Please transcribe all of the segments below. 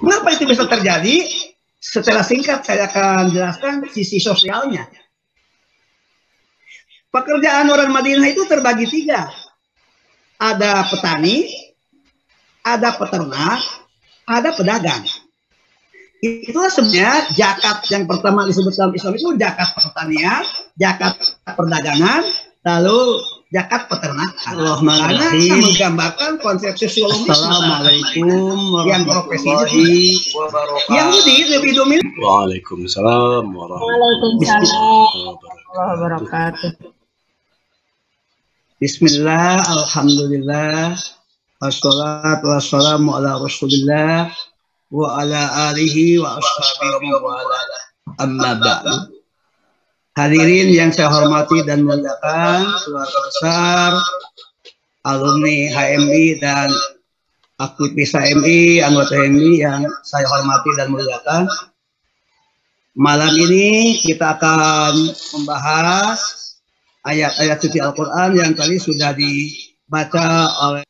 Mengapa itu bisa terjadi? Secara singkat saya akan jelaskan sisi sosialnya. Pekerjaan orang Madinah itu terbagi 3. Ada petani, ada peternak, ada pedagang. Itulah sebenarnya zakat yang pertama disebut dalam Islam itu zakat pertanian, zakat perdagangan, lalu zakat peternakan. Karena menggambarkan konsep sosiologis yang profesi Yahudi lebih dominan. Waalaikumsalam warahmatullahi wabarakatuh. Bismillah, alhamdulillah, wassalatu wassalamu ala rasulillah wa ala alihi wa ashabihi wa ala amma ba'du. Hadirin yang saya hormati dan muliakan, keluarga besar, alumni HMI dan aktivis HMI, anggota HMI yang saya hormati dan muliakan. Malam ini kita akan membahas ayat-ayat suci Al-Quran yang tadi sudah dibaca oleh,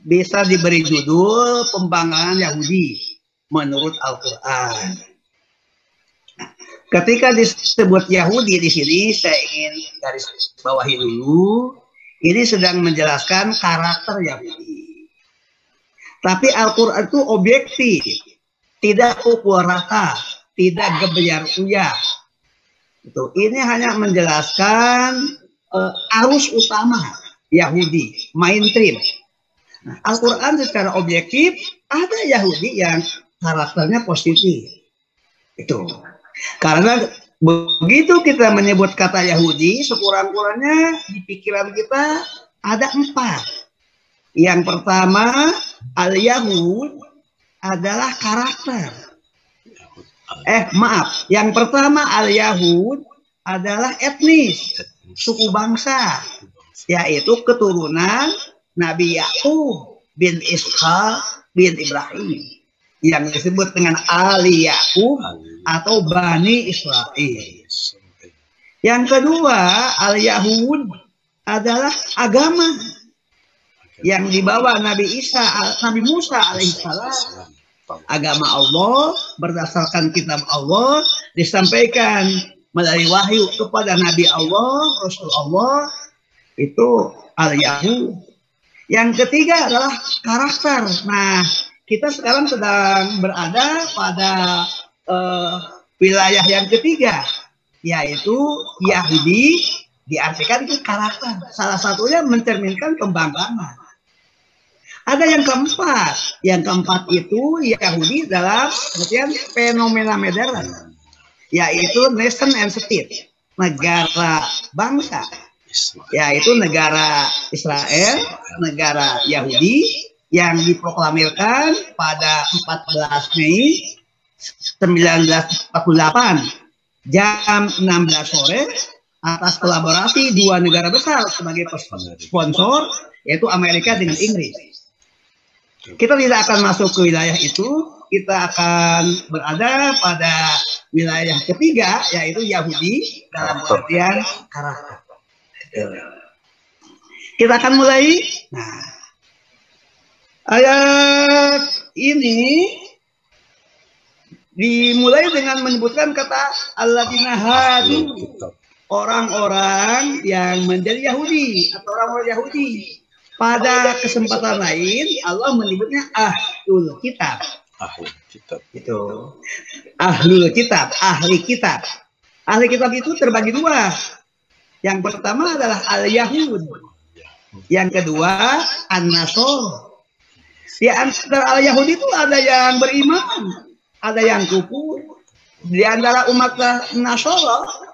bisa diberi judul Pembangkangan Yahudi menurut Al-Quran. Ketika disebut Yahudi di sini, saya ingin garis bawahi dulu, ini sedang menjelaskan karakter Yahudi. Tapi Al-Quran itu objektif, tidak pukul rata, tidak gebyar-uyah. Ini hanya menjelaskan arus utama Yahudi, mainstream. Nah, Al-Quran secara objektif ada Yahudi yang karakternya positif. Itu karena begitu kita menyebut kata Yahudi, sekurang-kurangnya di pikiran kita ada 4. Yang pertama, al-Yahud adalah karakter. Yang pertama al-Yahud adalah etnis, suku bangsa, yaitu keturunan Nabi Yakub bin Ishaq bin Ibrahim yang disebut dengan Ali Yakub atau Bani Israel. Yang kedua, al-Yahud adalah agama yang dibawa Nabi Musa alaihissalam. Agama Allah berdasarkan kitab Allah disampaikan melalui wahyu kepada Nabi Allah, Rasul Allah, itu al-Yahud. Yang ketiga adalah karakter. Nah, kita sekarang sedang berada pada wilayah yang ketiga, yaitu Yahudi diartikan itu karakter. Salah satunya mencerminkan pembangkangan. Ada yang keempat. Yang keempat itu Yahudi dalam artian fenomena modern, yaitu nation and state, negara bangsa, yaitu negara Israel, negara Yahudi yang diproklamirkan pada 14 Mei 1948 jam 16 sore atas kolaborasi 2 negara besar sebagai sponsor, yaitu Amerika dengan Inggris. Kita tidak akan masuk ke wilayah itu, kita akan berada pada wilayah ketiga, yaitu Yahudi dalam artian karakter. Kita akan mulai. Nah, ayat ini dimulai dengan menyebutkan kata alladzina hadu, orang-orang yang menjadi Yahudi atau orang-orang Yahudi. Pada kesempatan lain Allah menyebutnya ahlul kitab. Ahlul kitab. Itu ahlul kitab, ahli kitab. Ahli kitab itu terbagi 2. Yang pertama adalah al-Yahud. Yang kedua an-Nasor. Di antara al-Yahudi itu ada yang beriman, ada yang kufur. Di antara umat Nasara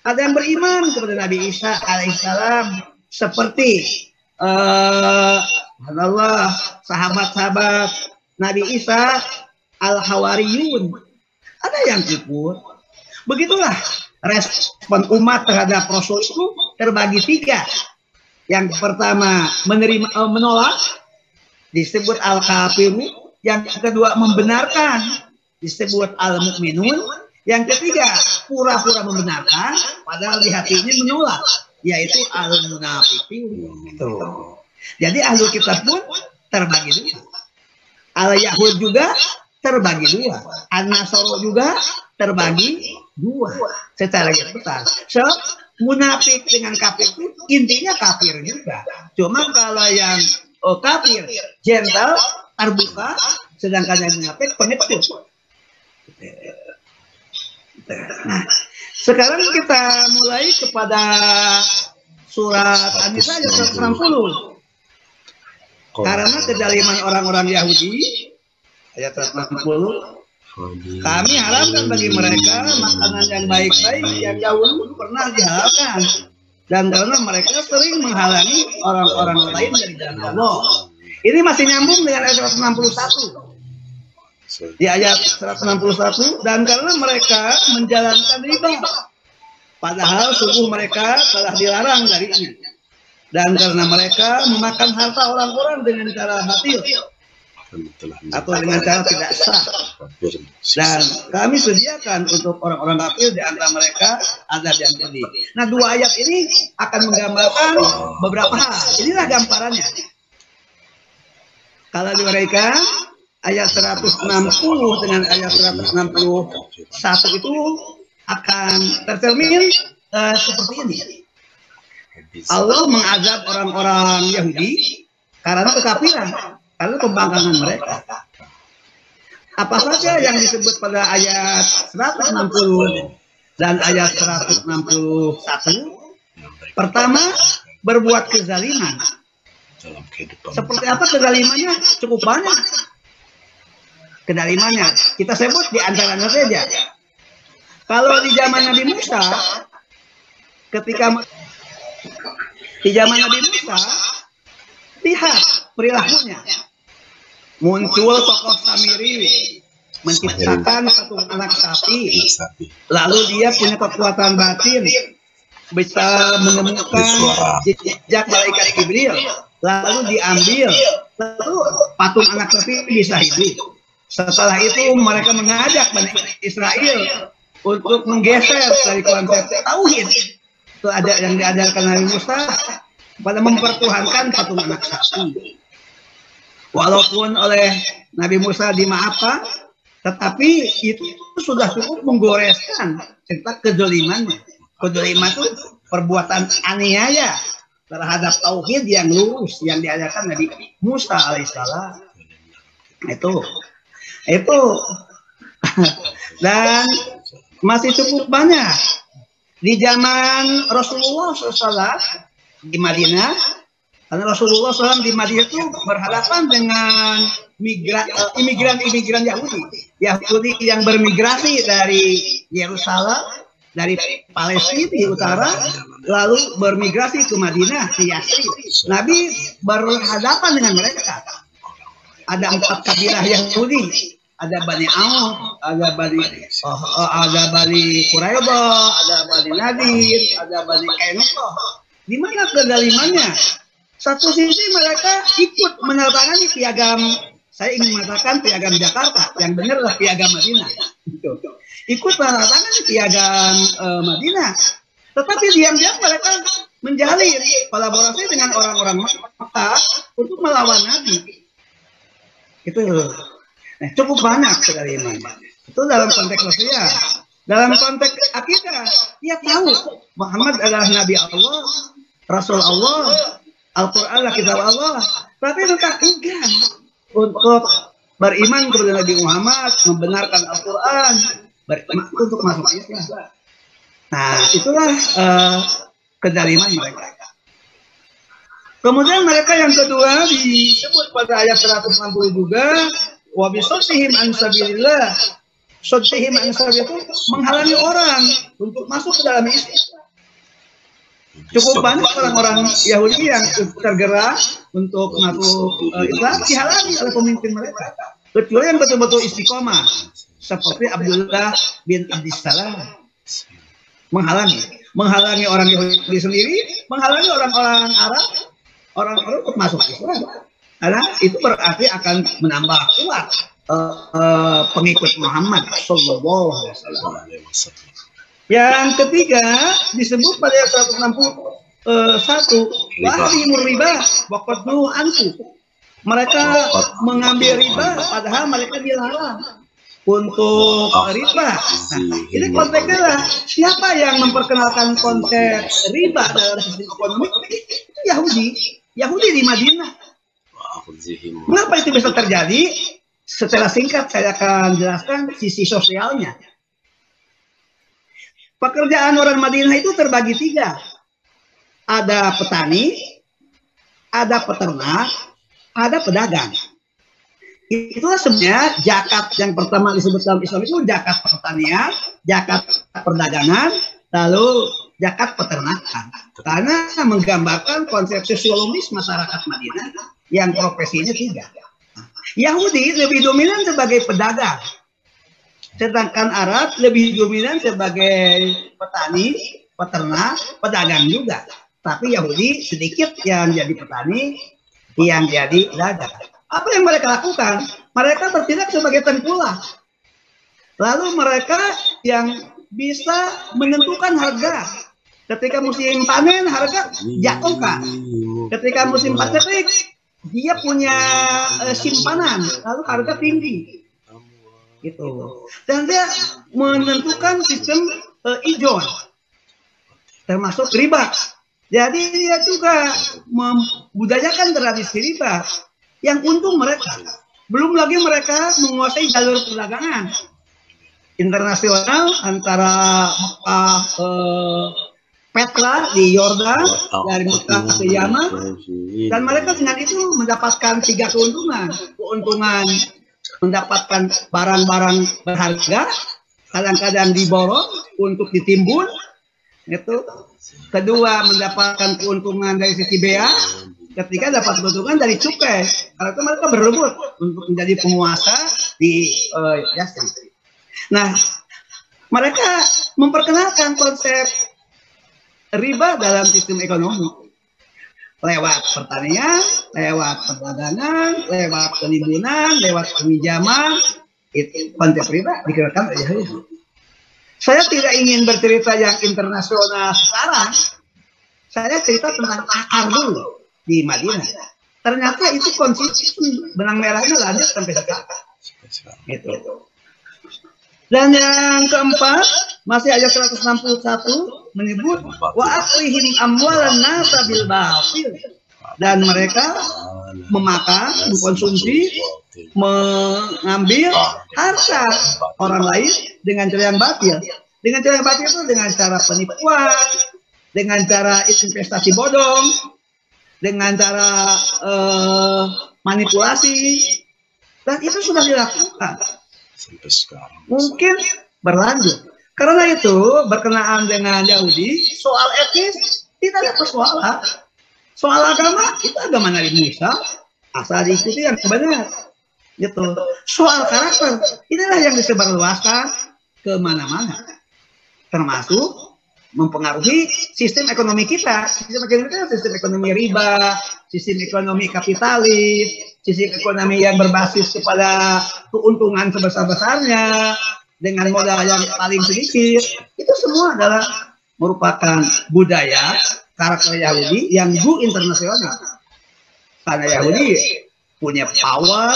ada yang beriman kepada Nabi Isa alaihissalam, seperti Allah, sahabat-sahabat Nabi Isa al-Hawariyun. Ada yang kufur. Begitulah respon umat terhadap Rasul itu terbagi 3. Yang pertama menolak, disebut al-kafiru. Yang kedua membenarkan, disebut al-mu'minun. Yang ketiga pura-pura membenarkan padahal di hatinya menolak, yaitu al-munafiqun. Jadi ahlul kitab pun terbagi 2. Al-Yahud juga terbagi dua. An-Nasoro juga terbagi dua. Secara besar. So, munafik dengan kafir itu intinya kafir juga. Cuma kalau yang kafir gentle terbuka, sedangkan yang munafik pengecut. Nah, sekarang kita mulai kepada surat An-Nisa ayat 160. Karena kedaliman orang-orang Yahudi ayat 160, kami haramkan bagi mereka makanan yang baik-baik yang dahulu pernah dihalalkan, dan karena mereka sering menghalangi orang-orang lain dari jalan Allah. Ini masih nyambung dengan ayat 161. Di ayat 161, dan karena mereka menjalankan riba, padahal sungguh mereka telah dilarang darinya, dan karena mereka memakan harta orang-orang dengan cara batil atau dengan cara tidak sah, dan kami sediakan untuk orang-orang kafir di antara mereka azab yang pedih. Nah, dua ayat ini akan menggambarkan beberapa hal. Inilah gambarannya. Kalau di mereka ayat 160 dengan ayat 161 itu akan tercermin seperti ini. Allah mengazab orang-orang Yahudi karena kekafiran, karena pembangkangan mereka. Apa saja yang disebut pada ayat 160 dan ayat 161? Pertama, berbuat kezaliman. Seperti apa kezalimannya? Cukup banyak. Kedalimannya kita sebut di antaranya saja. Kalau di zaman Nabi Musa, ketika di zaman Nabi Musa, lihat perilakunya. Muncul tokoh Samiri menciptakan satu anak sapi, lalu dia punya kekuatan batin, bisa menemukan jejak malaikat Jibril, lalu diambil, lalu patung anak sapi bisa hidup. Setelah itu mereka mengajak Bani Israel untuk menggeser dari konsep tauhid itu ada yang diajarkan Nabi Musa pada mempertuhankan patung anak sapi. Walaupun oleh Nabi Musa dimaafkan, tetapi itu sudah cukup menggoreskan cerita kezalimannya. Kezaliman itu perbuatan aniaya terhadap tauhid yang lurus yang diajarkan Nabi Musa alaihissalam. Itu dan masih cukup banyak di zaman Rasulullah SAW di Madinah. Karena Rasulullah SAW di Madinah itu berhadapan dengan imigran-imigran Yahudi yang bermigrasi dari Yerusalem, dari Palestina di utara, lalu bermigrasi ke Madinah, ke Yasrib. Nabi berhadapan dengan mereka. Ada 4 kabilah Yahudi, ada Bani Auf, ada Bani Quraidah, ada Bani Nadir, ada Bani Qainuqah. Di mana kedalimannya? Satu sisi mereka ikut menandatangani piagam, saya ingin mengatakan piagam Jakarta, yang benar adalah piagam Madinah. Ikut menandatangani piagam Madinah, tetapi diam-diam mereka menjalin kolaborasi dengan orang-orang Makkah untuk melawan Nabi. Itu cukup banyak kedaliman. Itu dalam konteks sosial. Dalam konteks akidah, dia tahu Muhammad adalah Nabi Allah, Rasul Allah, Al-Quran adalah kitab Allah, tapi mereka enggan untuk beriman kepada Nabi Muhammad, membenarkan Al-Quran, untuk masuk Islam. Nah, itulah kedaliman mereka. Kemudian mereka yang kedua disebut pada ayat 160 juga, wa bisaddihim an sabilillah. Saddihim an sabilillah itu menghalangi orang untuk masuk ke dalam Islam. Cukup banyak orang-orang Yahudi yang tergerak untuk masuk Islam dihalangi oleh pemimpin mereka. Kecuali yang betul-betul istiqomah, seperti Abdullah bin Abdissalam, menghalangi orang Yahudi sendiri, menghalangi orang-orang Arab, orang-orang untuk masuk Islam. Karena itu berarti akan menambah kuat pengikut Muhammad Sallallahu Alaihi Wasallam. Yang ketiga disebut pada ayat 161, wahrimur riba waqadnu anfu. Mereka mengambil riba padahal mereka dilarang untuk riba. Nah, ini konteksnya lah, siapa yang memperkenalkan konsep riba dalam sistem ekonomi? Itu Yahudi di Madinah. Mengapa itu bisa terjadi? Secara singkat saya akan jelaskan sisi sosialnya. Pekerjaan orang Madinah itu terbagi 3. Ada petani, ada peternak, ada pedagang. Itulah sebenarnya zakat yang pertama disebut dalam Islam itu zakat pertanian, zakat perdagangan, lalu zakat peternakan. Karena menggambarkan konsep sosiologis masyarakat Madinah yang profesinya 3. Yahudi lebih dominan sebagai pedagang, sedangkan Arab lebih dominan sebagai petani, peternak, pedagang juga. Tapi Yahudi sedikit yang jadi petani, yang jadi pedagang. Apa yang mereka lakukan? Mereka bertindak sebagai tengkulak. Lalu mereka yang bisa menentukan harga. Ketika musim panen, harga jatuhkan. Ketika musim paceklik, dia punya simpanan, lalu harga tinggi. Gitu. Dan dia menentukan sistem ijon, termasuk riba. Jadi dia juga membudayakan tradisi riba yang untung mereka. Belum lagi mereka menguasai jalur perdagangan internasional antara Mekah Petra di Yordan, dari Mekah ke Yaman, dan mereka dengan itu mendapatkan 3 keuntungan. Keuntungan mendapatkan barang-barang berharga, kadang-kadang diborong untuk ditimbun, itu. Kedua, mendapatkan keuntungan dari sisi bea. Ketiga, dapat keuntungan dari cukai. Karena itu mereka berebut untuk menjadi penguasa di Yasin. Nah, mereka memperkenalkan konsep riba dalam sistem ekonomi lewat pertanian, lewat perdagangan, lewat penimbunan, lewat peminjaman. Itu konsep riba dikenalkan oleh Yahudi. Saya tidak ingin bercerita yang internasional sekarang. Saya cerita tentang akar dulu di Madinah. Ternyata itu konsisten, benang merahnya lanjut sampai sekarang. Gitu. Dan yang keempat, masih ayat 161 menyebut wa aklihim amwalan nasa bil batil, dan mereka memakan, mengkonsumsi, mengambil harta orang lain dengan cara yang batil. Dengan cara yang batil itu dengan cara penipuan, dengan cara investasi bodong, dengan cara manipulasi, dan itu sudah dilakukan sampai sekarang. Mungkin berlanjut. Karena itu berkenaan dengan Yahudi, soal etis tidak ada persoalan. Soal agama itu agama Nabi Musa, asal diikuti yang benar. Gitu. Soal karakter inilah yang disebarluaskan kemana-mana, termasuk mempengaruhi sistem ekonomi kita. Sistem ekonomi kita sistem ekonomi riba, sistem ekonomi kapitalis, sistem ekonomi yang berbasis kepada keuntungan sebesar-besarnya dengan modal yang paling sedikit. Itu semua adalah merupakan budaya karakter Yahudi yang go internasional. Karena Yahudi punya power,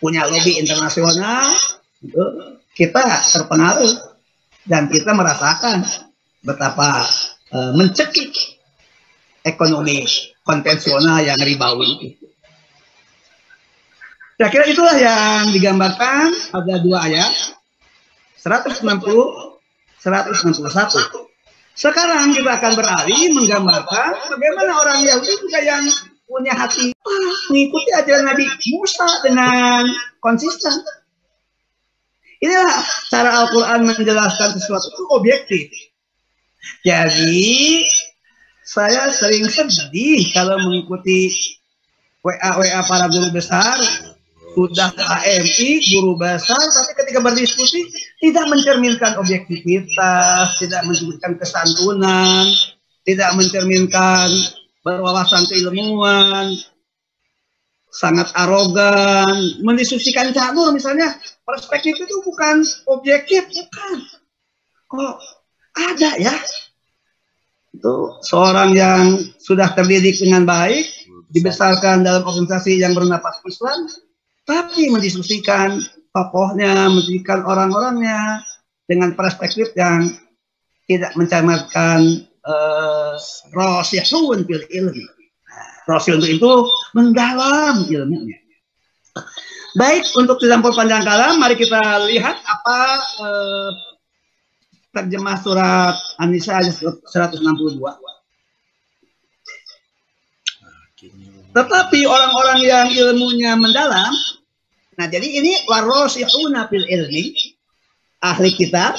punya lobby internasional, kita terpengaruh dan kita merasakan betapa mencekik ekonomi konvensional yang ribawi itu. Saya kira itulah yang digambarkan ada 2 ayat 160, 161. Sekarang kita akan beralih menggambarkan bagaimana orang Yahudi juga yang punya hati mengikuti ajaran Nabi Musa dengan konsisten. Inilah cara Al-Quran menjelaskan sesuatu itu objektif. Jadi saya sering sedih kalau mengikuti WA para guru besar, sudah AMI, guru besar, tapi ketika berdiskusi tidak mencerminkan objektivitas, tidak mencerminkan kesantunan, tidak mencerminkan berwawasan keilmuan, sangat arogan, mendiskusikan catur misalnya, perspektif itu bukan objektif, bukan. Kok ada ya? Itu seorang yang sudah terdidik dengan baik, dibesarkan dalam organisasi yang bernapas Islam, tapi mendiskusikan tokohnya, mendiskusikan orang-orangnya dengan perspektif yang tidak mencerminkan rasikhun fil ilmi. Rasul itu mendalam ilmunya. Baik, untuk tidak memperpanjang kalam, mari kita lihat apa terjemah surat An-Nisa ayat 162. Tetapi orang-orang yang ilmunya mendalam, nah jadi ini warasikhuna fil ilmi, ahli kitab,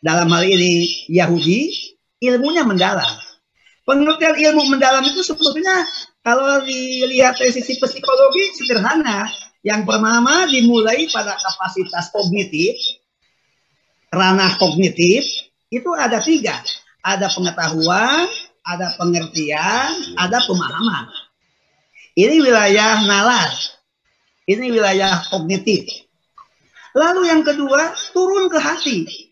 dalam hal ini Yahudi, ilmunya mendalam. Pengertian ilmu mendalam itu sebetulnya kalau dilihat dari sisi psikologi sederhana. Yang pertama dimulai pada kapasitas kognitif, ranah kognitif, itu ada 3. Ada pengetahuan, ada pengertian, ada pemahaman. Ini wilayah nalar, ini wilayah kognitif. Lalu yang kedua, turun ke hati.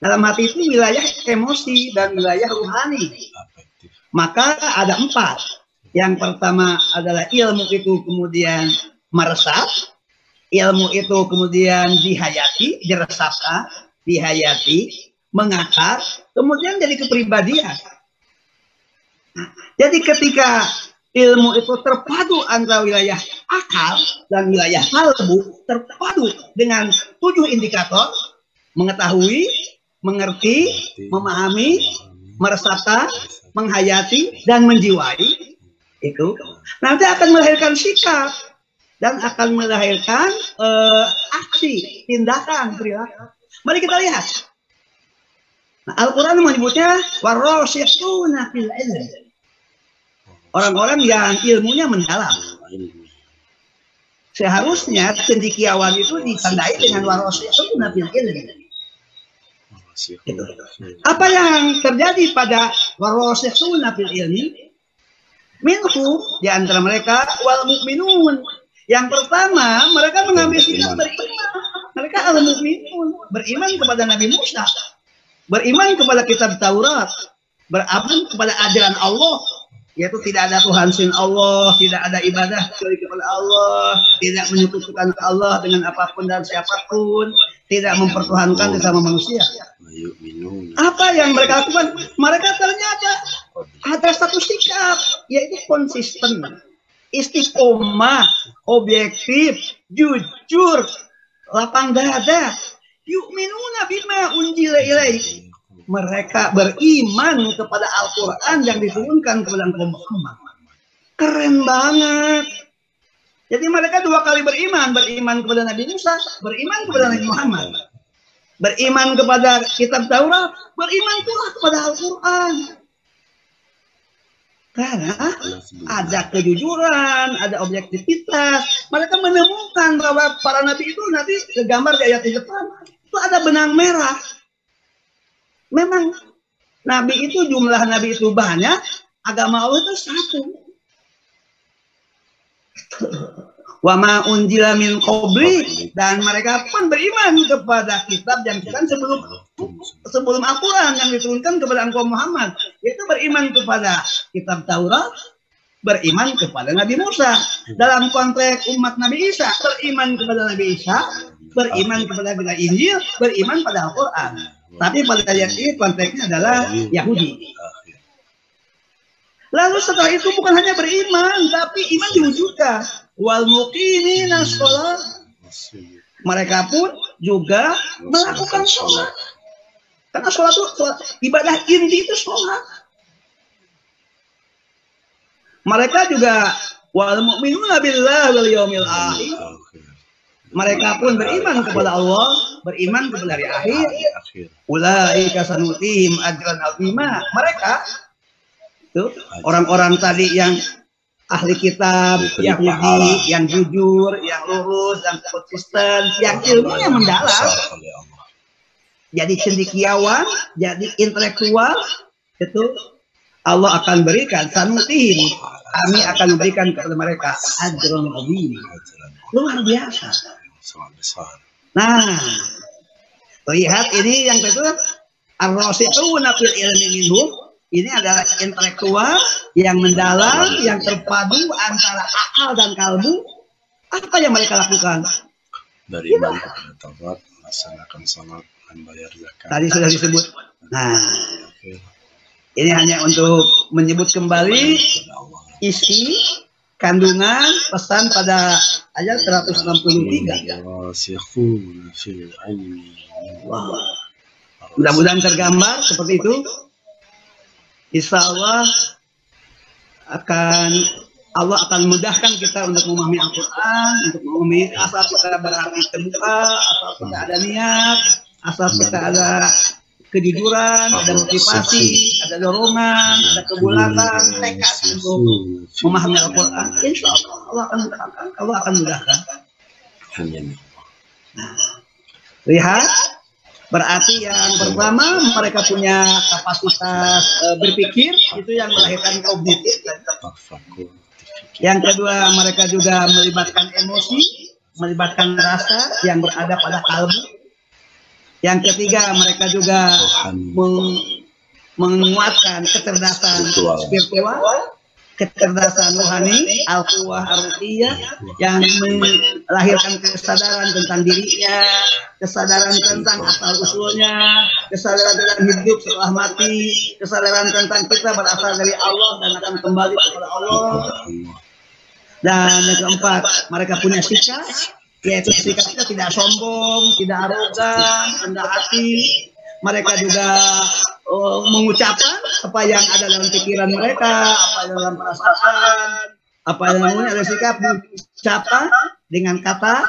Dalam hati itu wilayah emosi dan wilayah rohani. Maka ada 4. Yang pertama adalah ilmu itu kemudian meresap, ilmu itu kemudian dihayati, diresapkan, dihayati, mengakar, kemudian jadi kepribadian. Jadi ketika ilmu itu terpadu antara wilayah akal dan wilayah kalbu, terpadu dengan 7 indikator, mengetahui, mengerti, memahami, meresapkan, menghayati, dan menjiwai, itu nanti akan melahirkan sikap dan akan melahirkan aksi, tindakan, perilaku. Mari kita lihat. Nah, Al-Quran menyebutnya warasikhuna fil ilm. Orang-orang yang ilmunya mendalam. Seharusnya cendekiawan itu ditandai dengan warasikhuna fil ilm. Apa yang terjadi pada warasikhuna fil ilmi? Minhu, di antara mereka wal mu'minun. Yang pertama, mereka mengambil sikap beriman. Mereka al-mu'minun, beriman kepada Nabi Musa, beriman kepada kitab Taurat, beriman kepada ajaran Allah, yaitu tidak ada Tuhan selain Allah, tidak ada ibadah kecuali kepada Allah, tidak menyekutukan Allah dengan apapun dan siapapun, tidak mempertuhankan sesama manusia. Apa yang mereka lakukan? Mereka ternyata ada satu sikap, yaitu konsisten, istiqomah, objektif, jujur, lapang dada. Yu'minuna bima unjila ilaih. Mereka beriman kepada Al-Quran yang diturunkan kepada Muhammad. Keren banget. Jadi mereka 2 kali beriman. Beriman kepada Nabi Musa, beriman kepada Nabi Muhammad. Beriman kepada kitab Taurat, beriman pula kepada Al-Quran. Karena ada kejujuran, ada objektivitas. Mereka menemukan bahwa para nabi itu nanti gambar di ayat di depan. Itu ada benang merah. Memang nabi itu, jumlah nabi itu banyak, agama Allah itu satu. Wa ma unjila min qabli, dan mereka pun beriman kepada kitab yang sebelum Al-Quran yang diturunkan kepada engkau Muhammad, yaitu beriman kepada kitab Taurat, beriman kepada Nabi Musa. Dalam konteks umat Nabi Isa, beriman kepada Nabi Isa, beriman kepada Injil, beriman pada Al-Quran. Tapi pada ayat ini konteksnya adalah Yahudi. Lalu setelah itu bukan hanya beriman, tapi iman diwujudkan. Wal muqimina sholat. Mereka pun juga melakukan sholat. Karena sholat itu ibadah inti itu sholat. Mereka juga wal mu'minuna billahi wal yaumil akhir. Mereka pun beriman kepada Allah, beriman kepada hari akhir. Ulaika sanutihim ajran azima. Mereka itu orang-orang tadi yang ahli kitab, Yahudi, yang jujur, yang lurus, yang konsisten, yang ilmunya mendalam. Jadi cendekiawan, jadi intelektual, itu Allah akan berikan sanutihim. Kami akan memberikan kepada mereka ajran azim. Luar biasa. Nah, lihat ini yang kedua, ar-rasikhuna fil ilmi minhum, ini adalah intelektual yang mendalam, yang terpadu antara akal dan kalbu. Apa yang mereka lakukan? Beriman kepada Taurat, melaksanakan salat, membayar zakat. Tadi sudah disebut. Nah, ini hanya untuk menyebut kembali isi kandungan pesan pada ayat 163. Wow. Mudah-mudahan tergambar seperti itu. Insya Allah Allah akan mudahkan kita untuk memahami Al-Quran, untuk memahami asal kita berhati terbuka, asal kita ada niat, asal kita ada kejujuran, ada motivasi, ada dorongan, ada kebulatan, tekad untuk memahami Al-Quran. Insya Allah Allah akan mudahkan. Nah, lihat. Berarti yang pertama mereka punya kapasitas berpikir, itu yang melahirkan kognitif. Yang kedua mereka juga melibatkan emosi, melibatkan rasa yang berada pada kalbu. Yang ketiga mereka juga menguatkan kecerdasan spiritual, kecerdasan rohani, al-quwah ar-ruhiyah, yang melahirkan kesadaran tentang dirinya, kesadaran tentang asal-usulnya, kesadaran tentang hidup setelah mati, kesadaran tentang kita berasal dari Allah dan akan kembali kepada Allah. Dan yang keempat, mereka punya sikap, yaitu sikapnya tidak sombong, tidak arogan, rendah hati. Mereka juga mengucapkan apa yang ada dalam pikiran mereka, apa yang dalam perasaan, apa yang ada sikap mengucapkan dengan kata,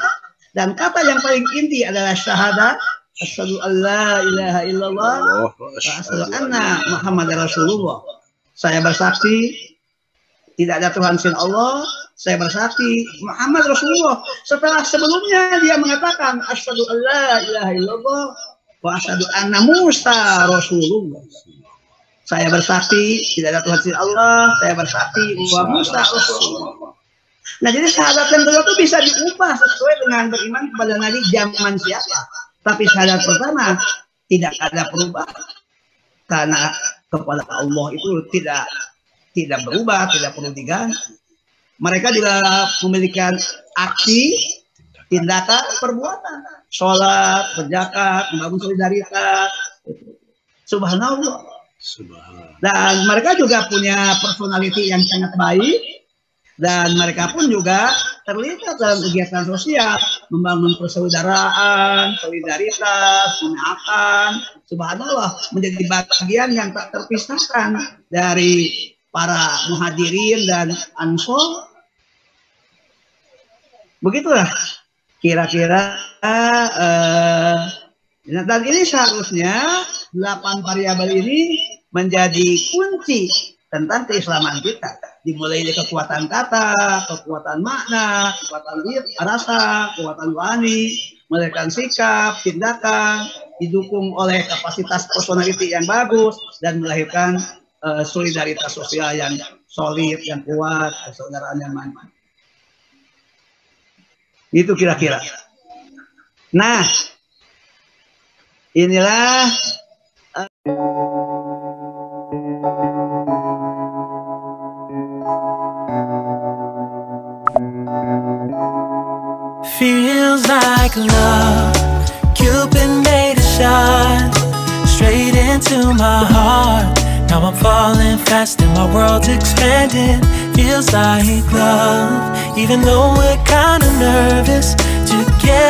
dan kata yang paling inti adalah syahadat, asyhadu alla ilaha illallah wa asyhadu anna Muhammadar Rasulullah. Saya bersaksi tidak ada Tuhan selain Allah, saya bersaksi Muhammad Rasulullah. Setelah sebelumnya dia mengatakan asyhadu alla ilaha illallah wa asyhadu anna Musa Rasulullah. Saya bersaksi tidak ada Tuhan selain Allah, saya bersaksi bahwa Musa Rasulullah. Nah, jadi syahadat yang kedua itu bisa diubah sesuai dengan beriman kepada Nabi zaman siapa. Tapi syahadat pertama tidak ada perubahan, karena kepada Allah itu tidak berubah, tidak perlu diganti. Mereka juga memiliki aksi, tindakan, perbuatan, sholat, berzakat, membangun solidaritas. Subhanallah. Dan mereka juga punya personality yang sangat baik, dan mereka pun juga terlibat dalam kegiatan sosial, membangun persaudaraan, solidaritas, memaafkan. Subhanallah, menjadi bagian yang tak terpisahkan dari para muhajirin dan ansor. Begitulah kira-kira. Dan ini seharusnya 8 variabel ini menjadi kunci tentang keislaman kita. Dimulai dari kekuatan kata, kekuatan makna, kekuatan rasa, kekuatan rohani, melahirkan sikap, tindakan, didukung oleh kapasitas personality yang bagus, dan melahirkan solidaritas sosial yang solid, yang kuat, persaudaraan yang mantap. Itu kira-kira. Nah, inilah feels like love. Cupid made a shot straight into my heart. Now I'm falling fast and my world's expanding. Feels like love, even though we're kinda nervous together.